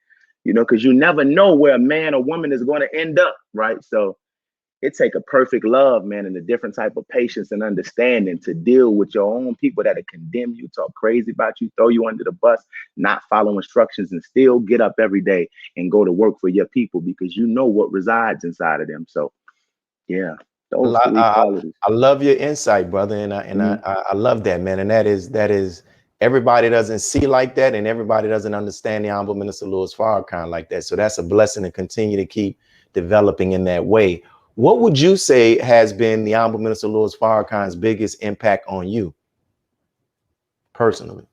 You know, because you never know where a man or woman is going to end up, right? So it take a perfect love, man, and a different type of patience and understanding to deal with your own people that condemn you, talk crazy about you, throw you under the bus, not follow instructions, and still get up every day and go to work for your people because you know what resides inside of them. So, yeah, those three qualities. I love your insight, brother, and I love that, man. And that is everybody doesn't see like that, and everybody doesn't understand the Honorable Minister Louis Farrakhan like that. So that's a blessing to continue to keep developing in that way. What would you say has been the Honorable Minister Louis Farrakhan's biggest impact on you personally?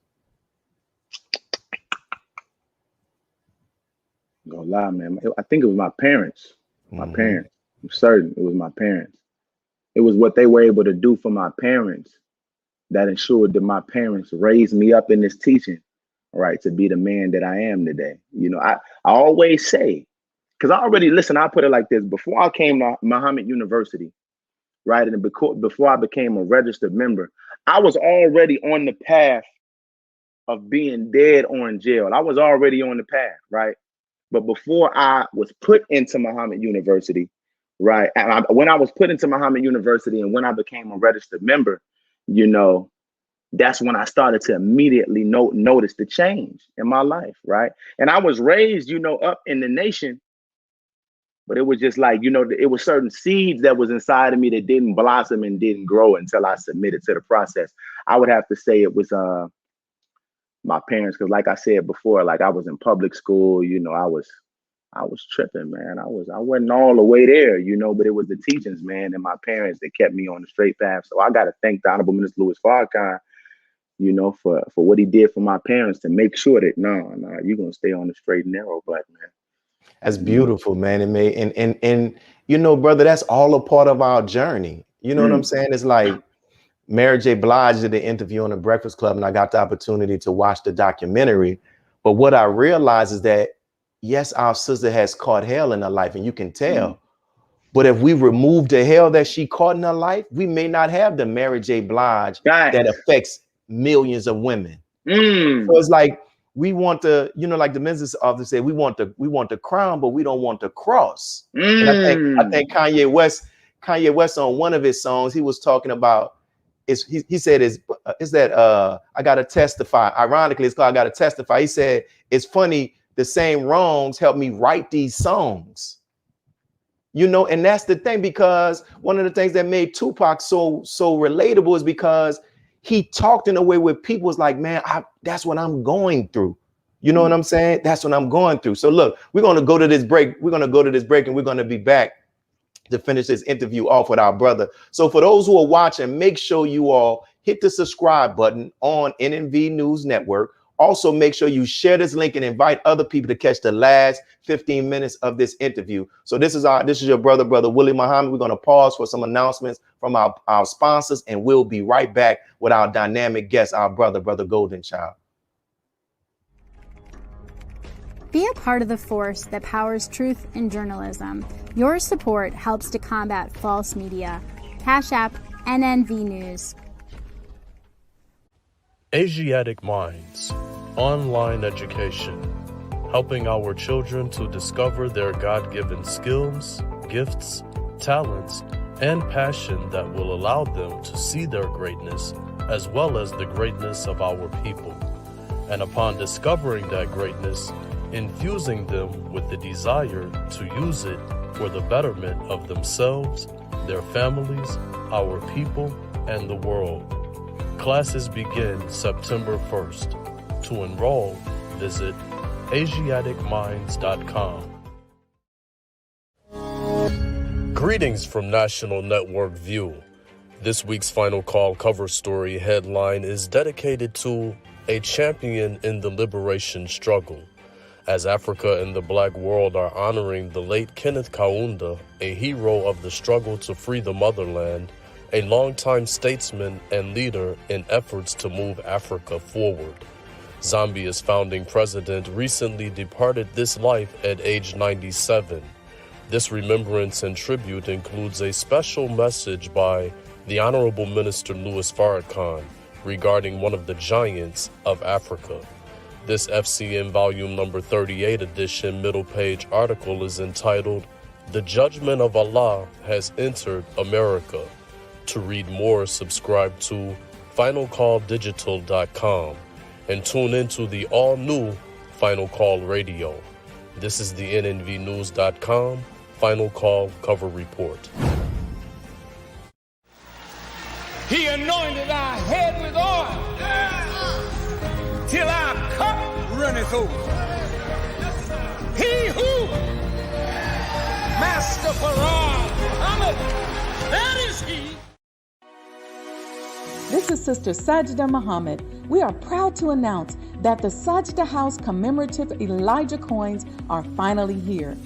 I'm gonna lie, man. I think it was my parents. My parents. I'm certain it was my parents. It was what they were able to do for my parents that ensured that my parents raised me up in this teaching, right, to be the man that I am today. You know, I always say, because I put it like this. Before I came to Muhammad University, right, and before I became a registered member, I was already on the path of being dead or in jail. I was already on the path, right? But before I was put into Muhammad University, right, when I was put into Muhammad University and when I became a registered member, you know, that's when I started to immediately notice the change in my life, right? And I was raised, you know, up in the nation. But it was just like, you know, it was certain seeds that was inside of me that didn't blossom and didn't grow until I submitted to the process. I would have to say it was my parents, because like I said before, like I was in public school, you know, I was tripping, man. I wasn't all the way there, you know, but it was the teachings, man, and my parents that kept me on the straight path. So I got to thank the Honorable Minister Louis Farrakhan, you know, for what he did for my parents to make sure that, no, you're going to stay on the straight and narrow, black man. That's beautiful, man. And you know, brother, that's all a part of our journey. You know what I'm saying? It's like Mary J. Blige did the interview on the Breakfast Club, and I got the opportunity to watch the documentary. But what I realized is that, yes, our sister has caught hell in her life, and you can tell. But if we remove the hell that she caught in her life, we may not have the Mary J. Blige that affects millions of women. So it's like, we want the, you know, like the minister often said, we want the crown, but we don't want the cross. And I think Kanye West on one of his songs, he was talking about, he said, I gotta testify. Ironically, it's called I gotta testify. He said, it's funny, the same wrongs helped me write these songs. You know, and that's the thing, because one of the things that made Tupac so relatable is because he talked in a way where people was like, man, that's what I'm going through. You know what I'm saying? That's what I'm going through. So look, we're going to go to this break. And we're going to be back to finish this interview off with our brother. So for those who are watching, make sure you all hit the subscribe button on NNV News Network. Also, make sure you share this link and invite other people to catch the last 15 minutes of this interview. So this is your brother Willie Muhammad. We're going to pause for some announcements from our sponsors, and we'll be right back with our dynamic guest, our brother Goalden Chyld. Be a part of the force that powers truth in journalism. Your support helps to combat false media. Cash App, NNV News. Asiatic Minds, online education, helping our children to discover their God-given skills, gifts, talents, and passion that will allow them to see their greatness as well as the greatness of our people. And upon discovering that greatness, infusing them with the desire to use it for the betterment of themselves their families, our people, and the world. Classes begin September 1st. To enroll, visit AsiaticMinds.com. Greetings from National Network View. This week's Final Call cover story headline is dedicated to a champion in the liberation struggle, as Africa and the Black world are honoring the late Kenneth Kaunda, a hero of the struggle to free the motherland, a longtime statesman and leader in efforts to move Africa forward. Zambia's founding president recently departed this life at age 97. This remembrance and tribute includes a special message by the Honorable Minister Louis Farrakhan regarding one of the giants of Africa. This FCN volume number 38 edition middle page article is entitled, "The Judgment of Allah Has Entered America." To read more, subscribe to finalcalldigital.com and tune into the all-new Final Call Radio. This is the NNVnews.com Final Call cover report. He anointed our head with oil till our cup runneth over. He who, Master Farrakhan Muhammad, that is he. This is Sister Sajda Muhammad. We are proud to announce that the Sajda House commemorative Elijah coins are finally here.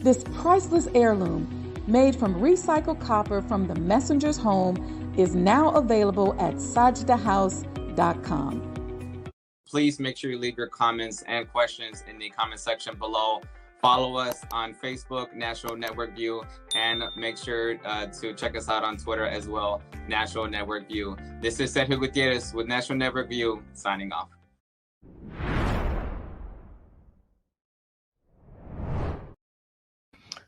This priceless heirloom, made from recycled copper from the messenger's home, is now available at sajdahouse.com. Please make sure you leave your comments and questions in the comment section below. Follow us on Facebook, National Network View, and make sure to check us out on Twitter as well, National Network View. This is Sergio Gutierrez with National Network View, signing off.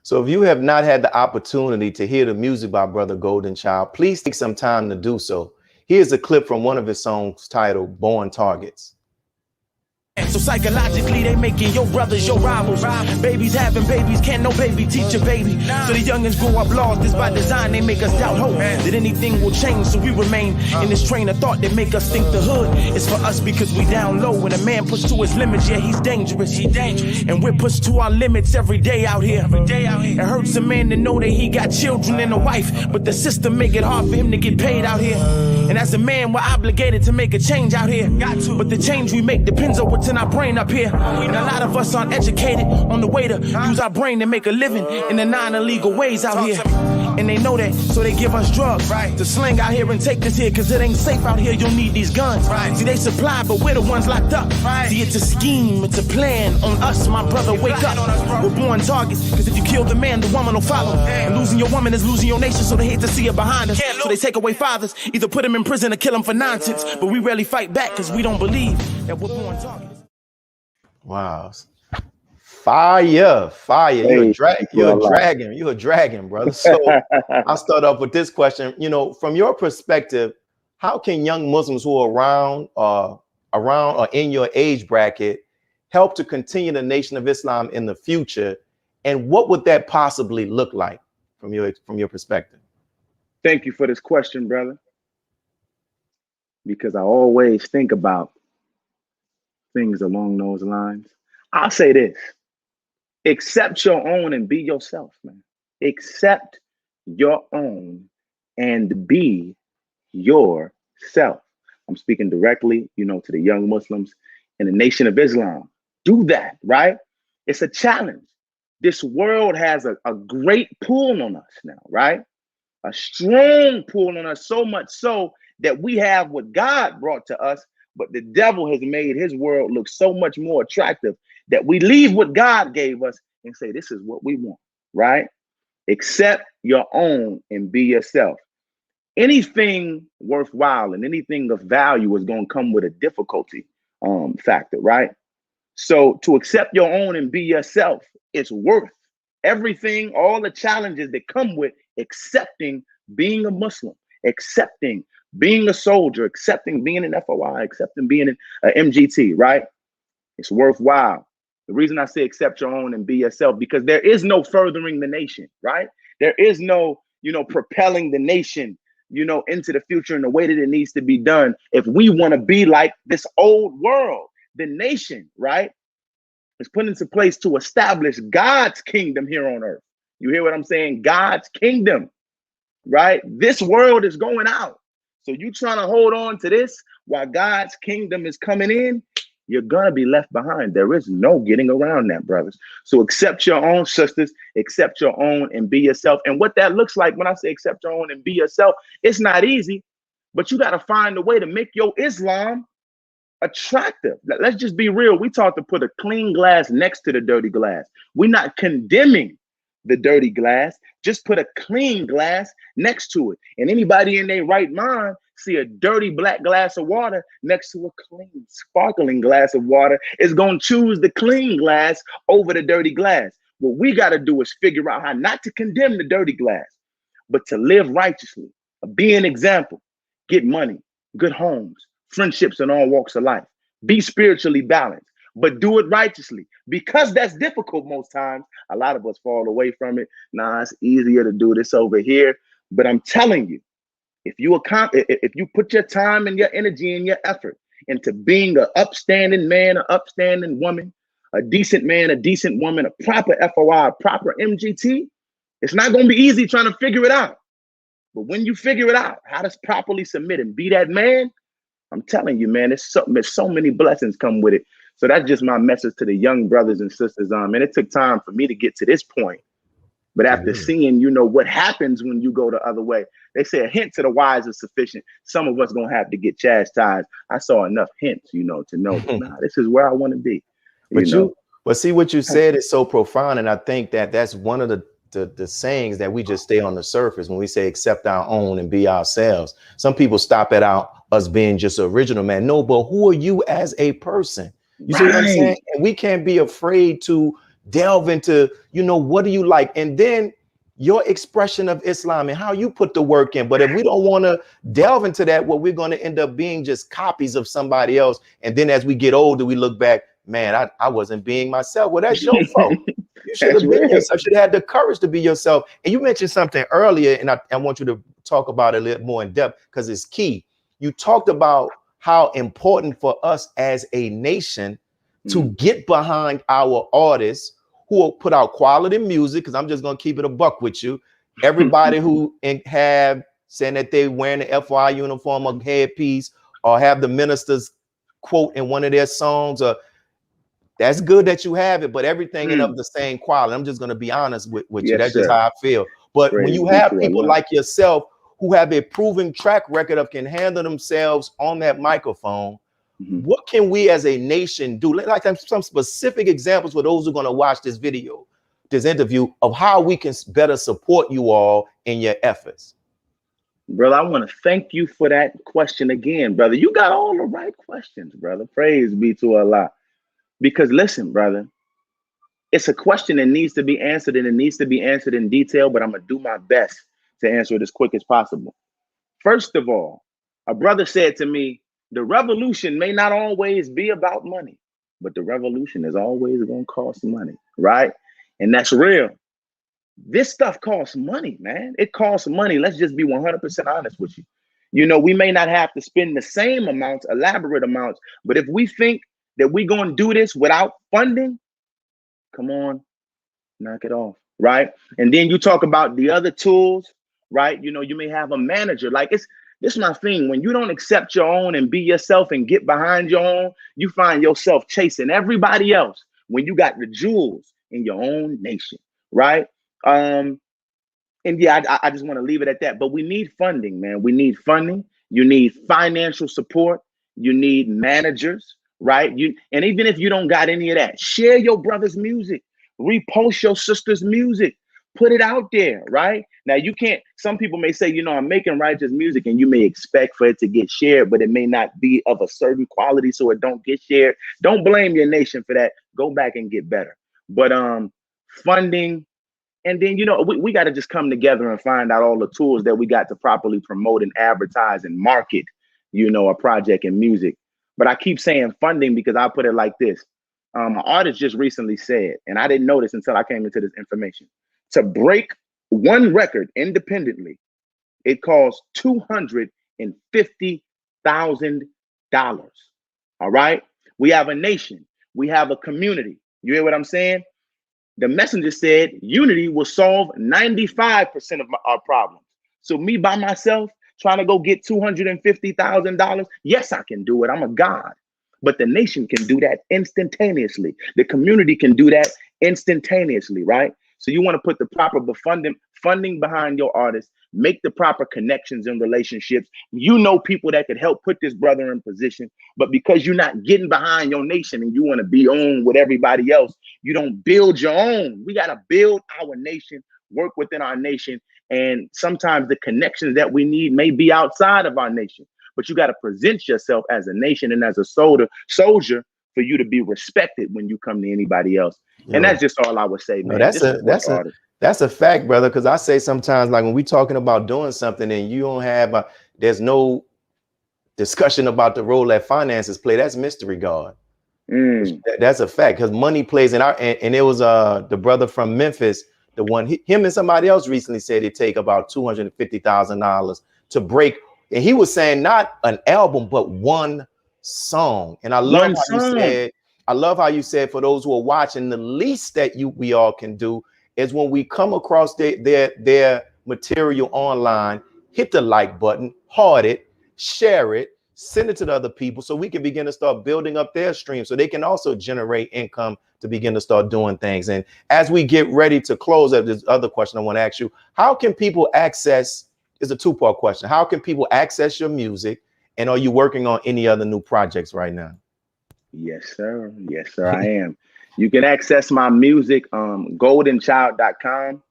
So if you have not had the opportunity to hear the music by Brother Goalden Chyld, please take some time to do so. Here's a clip from one of his songs titled Born Targets. So psychologically, they making your brothers your rivals. Babies having babies, can't no baby teach a baby. So the youngins grow up lost. This by design, they make us doubt hope that anything will change. So we remain in this train of thought that make us think the hood is for us because we down low. When a man pushed to his limits, yeah, he's dangerous. And we're pushed to our limits every day out here. It hurts a man to know that he got children and a wife, but the system make it hard for him to get paid out here. And as a man, we're obligated to make a change out here. But the change we make depends on what's in our brain up here. And a lot of us aren't educated on the way to use our brain to make a living in the non-illegal ways out here. And they know that, so they give us drugs to sling out here and take this here, cause it ain't safe out here, you'll need these guns. See, they supply, but we're the ones locked up. See, it's a scheme, it's a plan on us, my brother, wake up. We're born targets, cause if you kill the man, the woman will follow. And losing your woman is losing your nation, so they hate to see it behind us. So they take away fathers, either put them in prison or kill them for nonsense. But we rarely fight back, cause we don't believe that we're born targets. Wow. Fire. You're a dragon, brother. So I'll start off with this question. You know, from your perspective, how can young Muslims who are around or in your age bracket help to continue the Nation of Islam in the future? And what would that possibly look like from your perspective? Thank you for this question, brother. Because I always think about things along those lines. I'll say this: accept your own and be yourself, man. Accept your own and be yourself. I'm speaking directly, to the young Muslims in the Nation of Islam. Do that, right? It's a challenge. This world has a great pull on us now, right? A strong pull on us, so much so that we have what God brought to us, but the devil has made his world look so much more attractive that we leave what God gave us and say, this is what we want, right? Accept your own and be yourself. Anything worthwhile and anything of value is going to come with a difficulty factor, right? So to accept your own and be yourself, it's worth everything, all the challenges that come with accepting being a Muslim, accepting being a soldier, accepting being an FOI, accepting being an MGT, right? It's worthwhile. The reason I say accept your own and be yourself, because there is no furthering the nation, right? There is no propelling the nation, into the future in the way that it needs to be done. If we want to be like this old world, the nation, right, is put into place to establish God's kingdom here on earth. You hear what I'm saying? God's kingdom, right? This world is going out. So you trying to hold on to this while God's kingdom is coming in, you're going to be left behind. There is no getting around that, brothers. So accept your own, sisters, accept your own and be yourself. And what that looks like when I say accept your own and be yourself, it's not easy, but you got to find a way to make your Islam attractive. Let's just be real. We taught to put a clean glass next to the dirty glass. We're not condemning the dirty glass, just put a clean glass next to it. And anybody in their right mind see a dirty black glass of water next to a clean, sparkling glass of water is going to choose the clean glass over the dirty glass. What we got to do is figure out how not to condemn the dirty glass, but to live righteously, be an example, get money, good homes, friendships in all walks of life, be spiritually balanced, but do it righteously. Because that's difficult most times, a lot of us fall away from it. Nah, it's easier to do this over here. But I'm telling you, if you put your time and your energy and your effort into being an upstanding man, an upstanding woman, a decent man, a decent woman, a proper FOI, a proper MGT, it's not going to be easy trying to figure it out. But when you figure it out, how to properly submit and be that man, I'm telling you, man, there's so many blessings come with it. So that's just my message to the young brothers and sisters. And it took time for me to get to this point. But after seeing, what happens when you go the other way, they say a hint to the wise is sufficient. Some of us going to have to get chastised. I saw enough hints, to know that, nah, this is where I want to be. But see, what you said is so profound. And I think that's one of the sayings that we just stay on the surface when we say accept our own and be ourselves. Some people stop at us being just original, man. No, but who are you as a person? You see what I'm saying? And we can't be afraid to delve into, what do you like? And then your expression of Islam and how you put the work in. But if we don't want to delve into that, well, we're going to end up being just copies of somebody else. And then as we get older, we look back, man, I wasn't being myself. Well, that's your fault. You should have been yourself. Should have had the courage to be yourself. And you mentioned something earlier, and I want you to talk about it a little more in depth because it's key. You talked about how important for us as a nation to get behind our artists who will put out quality music, because I'm just going to keep it a buck with you. Everybody who have saying that they wearing the FY uniform or headpiece or have the minister's quote in one of their songs, that's good that you have it, but everything ain't of the same quality. I'm just going to be honest with you. That's just how I feel. But when you have people like yourself who have a proven track record of can handle themselves on that microphone, what can we as a nation do? Like some specific examples for those who are going to watch this video, this interview, of how we can better support you all in your efforts. Brother, I want to thank you for that question again, brother. You got all the right questions, brother. Praise be to Allah. Because listen, brother, it's a question that needs to be answered, and it needs to be answered in detail, but I'm going to do my best to answer it as quick as possible. First of all, a brother said to me, the revolution may not always be about money, but the revolution is always going to cost money, right? And that's real. This stuff costs money, man. It costs money. Let's just be 100% honest with you. We may not have to spend the same amounts, elaborate amounts, but if we think that we're going to do this without funding, come on, knock it off, right? And then you talk about the other tools, right? You may have a manager. Like this is my thing. When you don't accept your own and be yourself and get behind your own, you find yourself chasing everybody else when you got the jewels in your own nation, right? And yeah, I just want to leave it at that. But we need funding, man. We need funding. You need financial support. You need managers, right? And even if you don't got any of that, share your brother's music, repost your sister's music, put it out there, right? Now you can't, some people may say, I'm making righteous music, and you may expect for it to get shared, but it may not be of a certain quality, so it don't get shared. Don't blame your nation for that. Go back and get better. But funding, and then, we got to just come together and find out all the tools that we got to properly promote and advertise and market, a project in music. But I keep saying funding because I put it like this. An artist just recently said, and I didn't know this until I came into this information, to break one record independently, it costs $250,000. All right. We have a nation. We have a community. You hear what I'm saying? The messenger said unity will solve 95% of our problems. So me by myself trying to go get $250,000, yes, I can do it. I'm a God. But the nation can do that instantaneously. The community can do that instantaneously, right? So you want to put the proper funding behind your artists, make the proper connections and relationships. You know people that could help put this brother in position, but because you're not getting behind your nation and you want to be on with everybody else, you don't build your own. We got to build our nation, work within our nation. And sometimes the connections that we need may be outside of our nation, but you got to present yourself as a nation and as a soldier for you to be respected when you come to anybody else. And that's just all I would say, man. That's a fact, brother. Because I say sometimes, like when we talking about doing something and you don't have there's no discussion about the role that finances play. That's mystery God. That's a fact, because money plays in our and it was the brother from Memphis, the one him and somebody else recently said it take about $250,000 to break. And he was saying not an album, but one song. And I love how you said for those who are watching, the least that we all can do is when we come across their material online, hit the like button, heart it, share it, send it to the other people so we can begin to start building up their stream so they can also generate income to begin to start doing things. And as we get ready to close up, this other question I want to ask you, how can people access, it's a two-part question. How can people access your music, and are you working on any other new projects right now? Yes, sir. Yes, sir, I am. You can access my music, goldenchyld.com.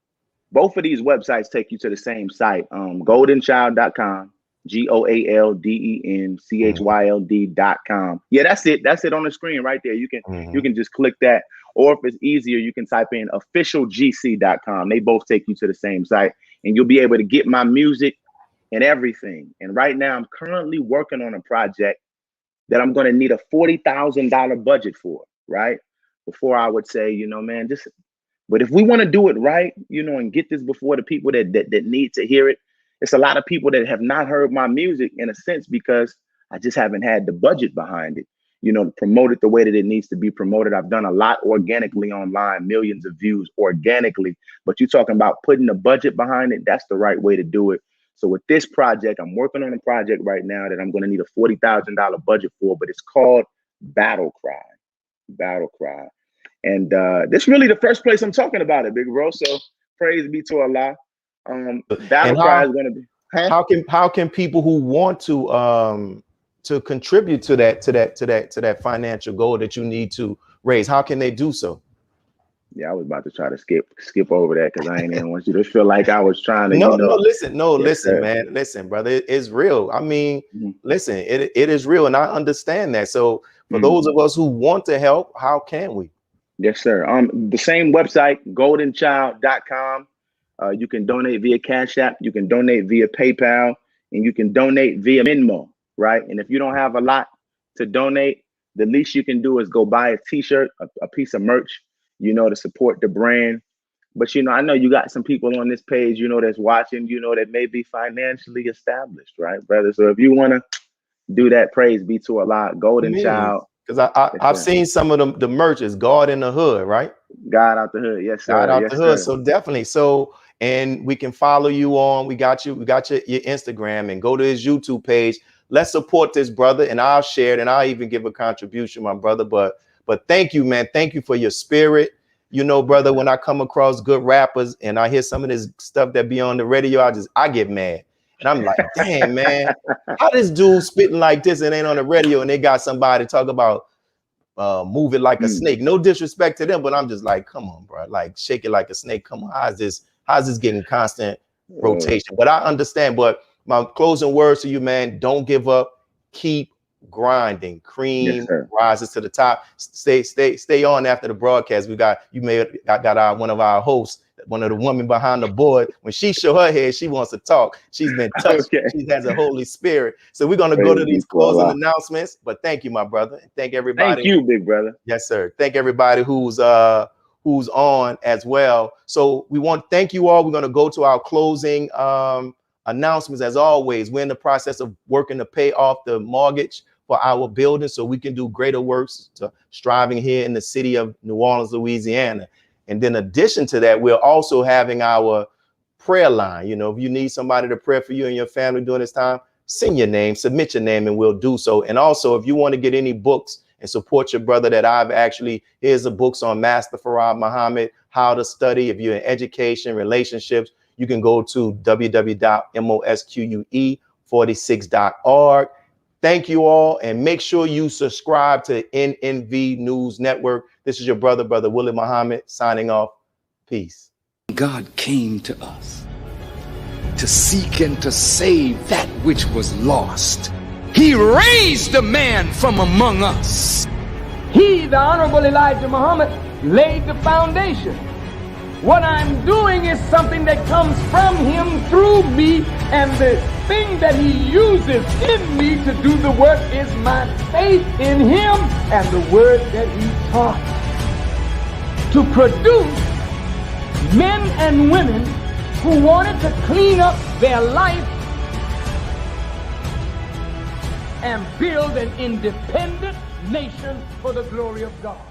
Both of these websites take you to the same site, goldenchyld.com, GOALDENCHYLD.com. Yeah, that's it. That's it on the screen right there. You can just click that. Or if it's easier, you can type in officialgc.com. They both take you to the same site, and you'll be able to get my music and everything. And right now, I'm currently working on a project that I'm going to need a $40,000 budget for, right? Before I would say, you know, man, but if we want to do it right, you know, and get this before the people that need to hear it, it's a lot of people that have not heard my music in a sense because I just haven't had the budget behind it, you know, to promote it the way that it needs to be promoted. I've done a lot organically online, millions of views organically, but you're talking about putting a budget behind it. That's the right way to do it. So with this project, I'm working on a project right now that I'm going to need a $40,000 budget for, but it's called Battle Cry. And this is really the first place I'm talking about it, big bro. So praise be to Allah. Battle Cry is going to be. How can people who want to contribute to that financial goal that you need to raise, how can they do so? Yeah, I was about to try to skip over that because I ain't even want you to feel like I was trying to. Listen, man. Listen, brother, it's real. I mean, listen, it is real, and I understand that. So for those of us who want to help, how can we? Yes, sir. The same website, goldenchyld.com. You can donate via Cash App, you can donate via PayPal, and you can donate via Venmo, right? And if you don't have a lot to donate, the least you can do is go buy a t-shirt, a piece of merch, you know, to support the brand. But, you know, I know you got some people on this page, you know, that's watching, you know, that may be financially established, right, brother? So if you want to do that, praise be to Allah, Goalden Chyld. Because I've seen some of the merch is God in the hood, right? God out the hood, yes, sir. God out the hood, so definitely. So, and we can follow you on. We got your Instagram, and go to his YouTube page. Let's support this brother, and I'll share it, and I'll even give a contribution, my brother. But thank you, man. Thank you for your spirit. You know, brother, when I come across good rappers and I hear some of this stuff that be on the radio, I get mad. And I'm like, damn, man, how this dude spitting like this and ain't on the radio, and they got somebody talk about move it like a snake. No disrespect to them, but I'm just like, come on, bro. Like, shake it like a snake. Come on, how's this getting constant rotation? But I understand. But my closing words to you, man, don't give up. Keep grinding. Cream rises to the top. Stay on after the broadcast. We got one of our hosts, one of the women behind the board. When she show her head, she wants to talk. She's been touched. She has a Holy Spirit. So we're going to go to these closing announcements. But thank you, my brother. And thank everybody. Thank you, big brother. Yes, sir. Thank everybody who's who's on as well. So we want to thank you all. We're going to go to our closing announcements. As always, we're in the process of working to pay off the mortgage for our building so we can do greater works to striving here in the city of New Orleans, Louisiana. And then in addition to that, we're also having our prayer line. You know, if you need somebody to pray for you and your family during this time, send your name, submit your name, and we'll do so. And also, if you want to get any books and support your brother that here's the books on Master Farad Muhammad, how to study. If you're in education, relationships, you can go to www.mosque46.org. Thank you all, and make sure you subscribe to NNV News Network. This is your brother Willie Muhammad, signing off. Peace. God came to us to seek and to save that which was lost. He raised a man from among us. He, the Honorable Elijah Muhammad, laid the foundation. What I'm doing is something that comes from him through me, and the thing that he uses in me to do the work is my faith in him and the word that he taught. To produce men and women who wanted to clean up their life and build an independent nation for the glory of God.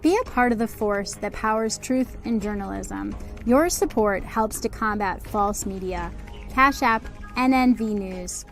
Be a part of the force that powers truth in journalism. Your support helps to combat false media. Cash App NNV News.